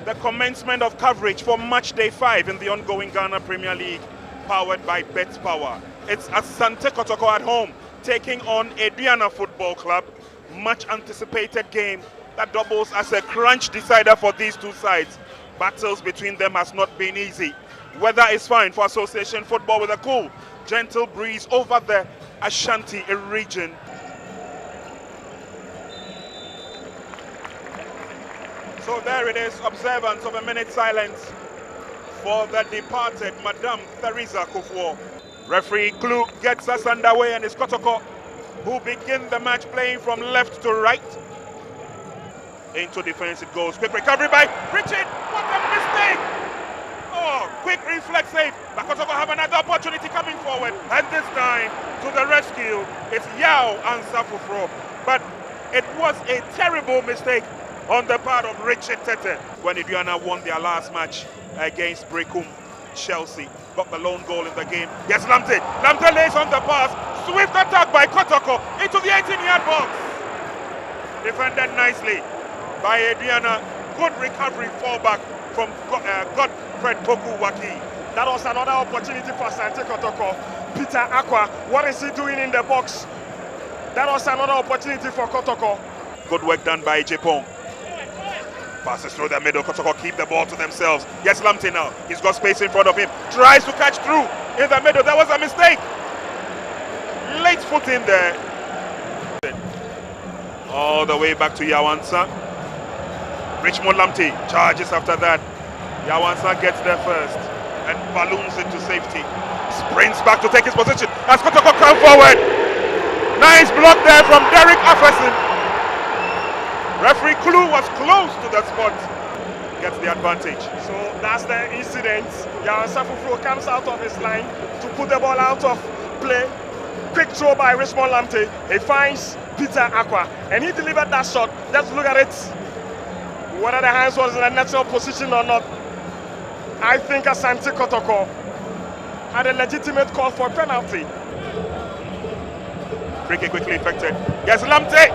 the commencement of coverage for match day 5 in the ongoing Ghana Premier League, powered by Bet Power. It's Asante Kotoko at home taking on Aduana Football Club. Much anticipated game that doubles as a crunch decider for these two sides. Battles between them has not been easy. Weather is fine for association football with a cool, gentle breeze over the Ashanti region. So there it is, observance of a minute silence for the departed Madame Theresa Kufuor. Referee Clue gets us underway, and it's Kotoko who begin the match playing from left to right. Into defense it goes. Quick recovery by Richard. What a mistake! Oh, quick reflex save. But Kotoko have another opportunity coming forward. And this time, to the rescue, it's Yao Ansafufro. But it was a terrible mistake on the part of Richard Tete when Aduana won their last match against Brecum. Chelsea got the lone goal in the game. Yes, Lamte. Lamte lays on the pass. Swift attack by Kotoko into the 18-yard box. Defended nicely by Aduana. Good recovery, fallback from Godfred Poku-Waki. That was another opportunity for Asante Kotoko. Peter Aqua, what is he doing in the box? That was another opportunity for Kotoko. Good work done by Jepong. Passes through the middle. Kotoko keep the ball to themselves. Yes, Lamte now. He's got space in front of him. Tries to catch through in the middle. That was a mistake. Late foot in there. All the way back to Yawansa. Richmond Lamte charges after that. Yawansa gets there first and balloons into safety. Sprints back to take his position as Kotoko come forward. Nice block there from Derek Afferson. Referee Clue was close to the spot. Gets the advantage. So that's the incident. Yawansa Fufuro comes out of his line to put the ball out of play. Quick throw by Richmond Lamte. He finds Peter Aqua and he delivered that shot. Let's look at it. Whether the hands was in a natural position or not, I think Asante Kotoko had a legitimate call for penalty. Free kick quickly effected. Yes, Lamte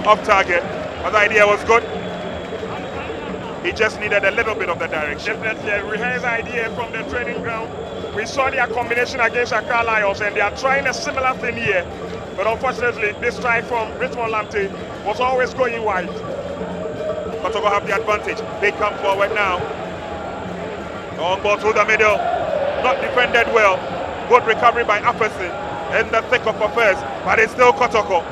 off target. But the idea was good. He just needed a little bit of the direction. Definitely a rehearsed idea from the training ground. We saw their combination against Accra Lions, and they are trying a similar thing here. But unfortunately, this strike from Richmond Lamte was always going wide. Kotoko have the advantage. They come forward now. Long ball through the middle. Not defended well. Good recovery by Afferson in the thick of affairs, but it's still Kotoko.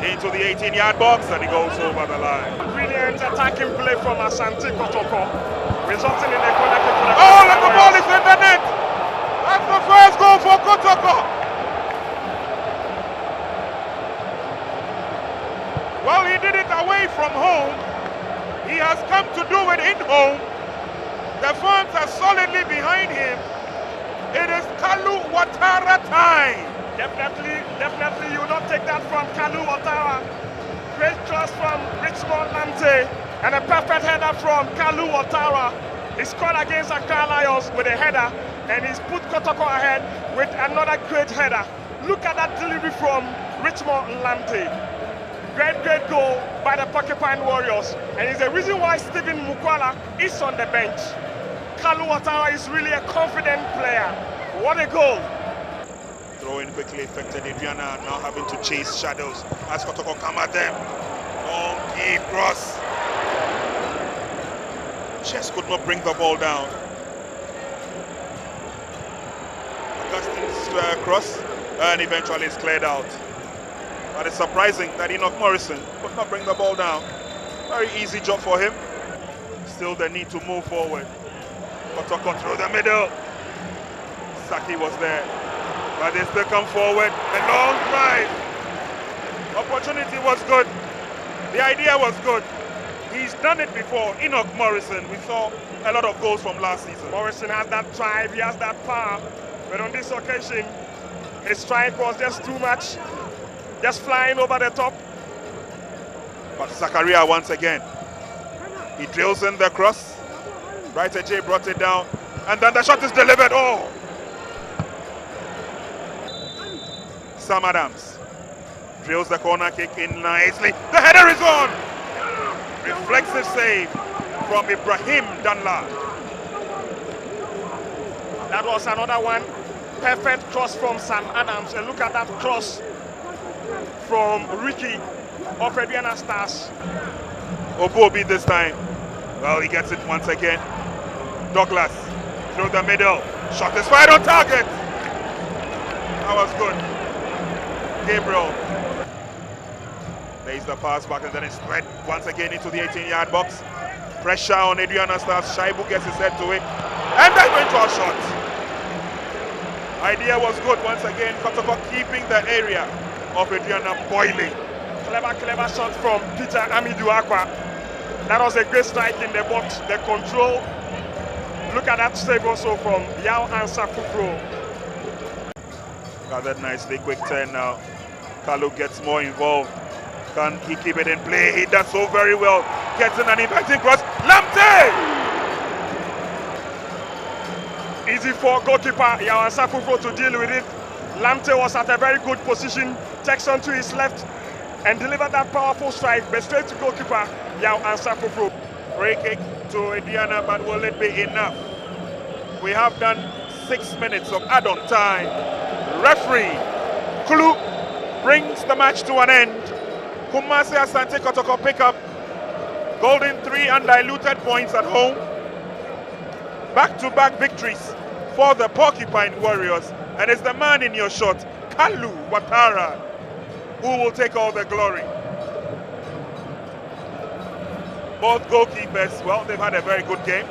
Into the 18-yard box, and he goes over the line. Brilliant attacking play from Asante Kotoko, resulting in a corner kick for the Oh, and the ball is in the net! That's the first goal for Kotoko! Well, he did it away from home. He has come to do it in home. The fans are solidly behind him. It is Kalu Ouattara time. Definitely, you will not take that from Kalu Ouattara. Great trust from Richmond Lamte and a perfect header from Kalu Ouattara. He scored against Accra Lions with a header, and he's put Kotoko ahead with another great header. Look at that delivery from Richmond Lamte. Great goal by the Porcupine Warriors, and it's the reason why Stephen Mukwala is on the bench. Kalu Ouattara is really a confident player. What a goal! Throw in quickly affected. Aduana now having to chase shadows as Kotoko come at them. Long deep cross. Just could not bring the ball down. Augustine's cross, and eventually it's cleared out. But it's surprising that Enoch Morrison could not bring the ball down. Very easy job for him. Still the need to move forward. Kotoko through the middle. Saki was there. But they still come forward. A long drive. Opportunity was good. The idea was good. He's done it before. Enoch Morrison. We saw a lot of goals from last season. Morrison has that drive. He has that power. But on this occasion, his strike was just too much. Just flying over the top. But Zakaria once again. He drills in the cross. Brighter J brought it down. And then the shot is delivered. Oh! Sam Adams drills the corner kick in nicely. The header is on! reflexive save from Ibrahim Danla. That was another one. Perfect cross from Sam Adams. And look at that cross from Ricky of Aduana Stars. Obobi this time. Well, he gets it once again. Douglas through the middle. Shot is fired on target. That was good. Gabriel lays the pass back and then it's thread once again into the 18-yard box. Pressure on Aduana Stars. Shaibu gets his head to it. And then went to a shot. Idea was good once again. Kotoko keeping the area of Aduana boiling. Clever shot from Peter Amiduakwa. That was a great strike in the box. The control. Look at that save also from Yao Ansa Kufro. Gathered nicely, quick turn now. Kalu gets more involved. Can he keep it in play? He does so very well. Gets in an inviting cross. Lamte! Easy for goalkeeper Yao Ansa Kufro to deal with it. Lamte was at a very good position. Takes on to his left and delivered that powerful strike, but straight to goalkeeper Yao Ansa Kufro. Free kick to Aduana, but will it be enough? We have done 6 minutes of add-on time. Referee Kulu brings the match to an end. Kumasi Asante Kotoko pick up golden 3 undiluted points at home. Back-to-back victories for the Porcupine Warriors, and it's the man in your shot, Kalu Watara, who will take all the glory. Both goalkeepers, well, they've had a very good game.